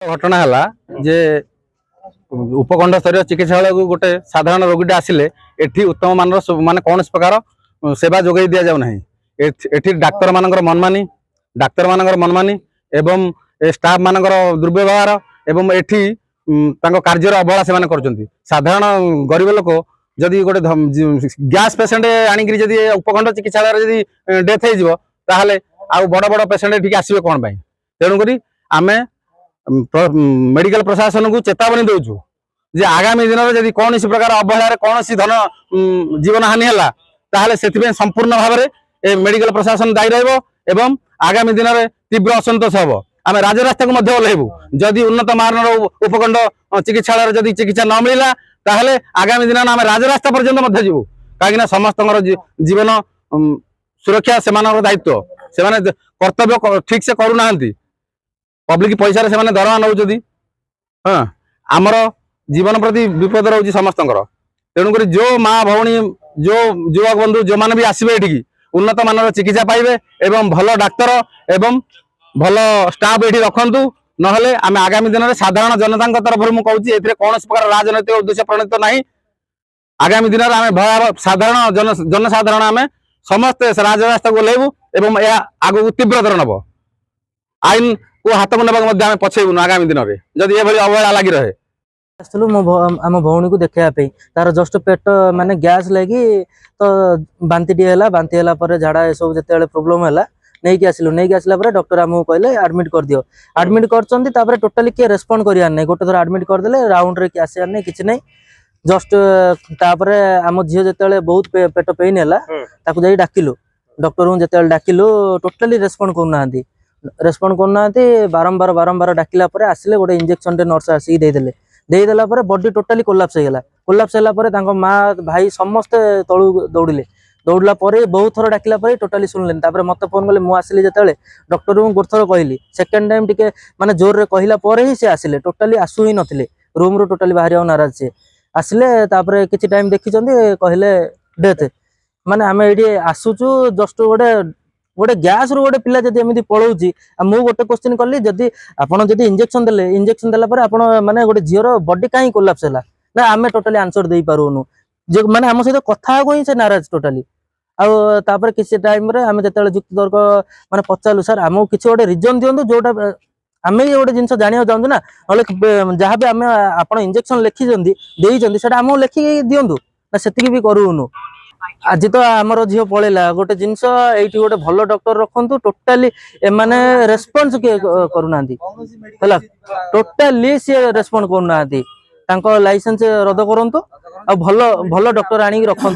घटना है जे उपखंड स्तर चिकित्सालय को गोटे साधारण रोगी आसिले एठी उत्तम मानर माने कौन प्रकार सेवा जोगाई दि जाऊना एठी डाक्तर मानकर मनमानी एवं स्टाफ मानकर दुर्व्यवहार एवं एठी कार्यर अवहेला से कर साधारण गरीब लोक जदि गोटे गैस पेसेंट आणिक उपखंड चिकित्सालय डेथ हो बड़ बड़ पेसेंट ये आसवे कौन तेणुक आम मेडिकल प्रशासन को चेतावनी दौचु जे आगामी दिन में जब कौन प्रकार अवहेला कौन धन जीवन हानि है से संपूर्ण भाव में मेडिकल प्रशासन दायी रहा आगामी दिन में तीव्र असंतोष हम आम राजरास्ता को ओह्लैबू जदि उन्नत मानर उपखंड चिकित्सालय जदि चिकित्सा न मिलला ताहले आगामी दिन में आम राजरास्ता पर्यंत जीवु कहीं समस्त जीवन सुरक्षा से दायित्व से कर्तव्य ठीक से करूना पब्लिक पैसा से दरमा नौ हाँ आमर जीवन प्रति विपद रोचे समस्त तेणुक जो माँ भौणी जो युवक बंधु जो मैंने भी आसवे ये उन्नत मानर चिकित्सा पाइबे एवं भल डाक्तर एवं भल स्टाफ ये रखु नहले आम आगामी दिन में साधारण जनता तरफ मुझे कौन प्रकार राजनैतिक उद्देश्य प्रणीत ना आगामी दिन में आम भयावह साधारण जनसाधारण आम समस्ते राजरास्ता को ओह्लैबू एवं आग को तीव्रतर नब आईन को हाथ को ना पछेबू आगामी दिन में जदि ये अवहेला लगी रहे आम भौणी को देखापी तार जस्ट पेट माने गैस लगी तो बांति टी है बांति है झाड़ा ये सब जो प्रोब्लेम है नहीं आसला डॉक्टर आमको कहले एडमिट कर दियो एडमिट कर टोटाली किए रेस्पॉन्ड करार नहीं गोटे थर एडमिट करदे राउंड रे आसार नहीं कि नहीं जस्ट तापर आम झील जो बहुत पेट पेन है डाकिलु डॉक्टर को जो डाकिलु टोटाली रेस्पॉन्ड करना बारंबार बारंबार डाकिला आसिले गोटे इंजेक्शन नर्स आसिक देदेला बॉडी टोटाली कोलाप्स होगा माँ भाई समस्ते तलू दौड़ला बहुत थर डाकिला टोटाली शुणिले मत फोन कले मुझे जो डॉक्टर को गोटे थर कहली सेकेंड टाइम टी माने जोर रे कहला ही से आसिले टोटाली आसू ही नथिले रूम रो टोटाली बाहर नाराज से आसिले किसी टाइम देखी कहले डेथ माने आम ये आसुचु जस्ट गोटे गोटे गैस रू गोटे पिला जब एमती पलाऊँगी मुझे गोटे क्वेश्चन कली जदि आपड़ जब इंजेक्शन देला आप माने गोटे झीर बॉडी कहीं कोलाप्स है ना आम टोटाली आंसर दे पारूनु जो माने आम सहित कथा ही से नाराज टोटाली आपर किसी टाइम आम जो जुक्ति तर्क माने पचारू सर आमको किसी गोटे रिजन दिंतु जोटा आम ये गोटे जिन जाना चाहूँ ना जहाँ भी आम आप इंजेक्शन लिखी से आमको लिखिक दिंतु ना से भी करूनु आज तो आमर झील पलैला गोटे जिनस ये गोटे भल डॉक्टर रखु टोटाली एमाने रेस्पॉन्स किए करूना टोटाली सी रेस्पॉन्ड करना लाइसेंस रद्द करंतु भल भल डॉक्टर आनी रखु।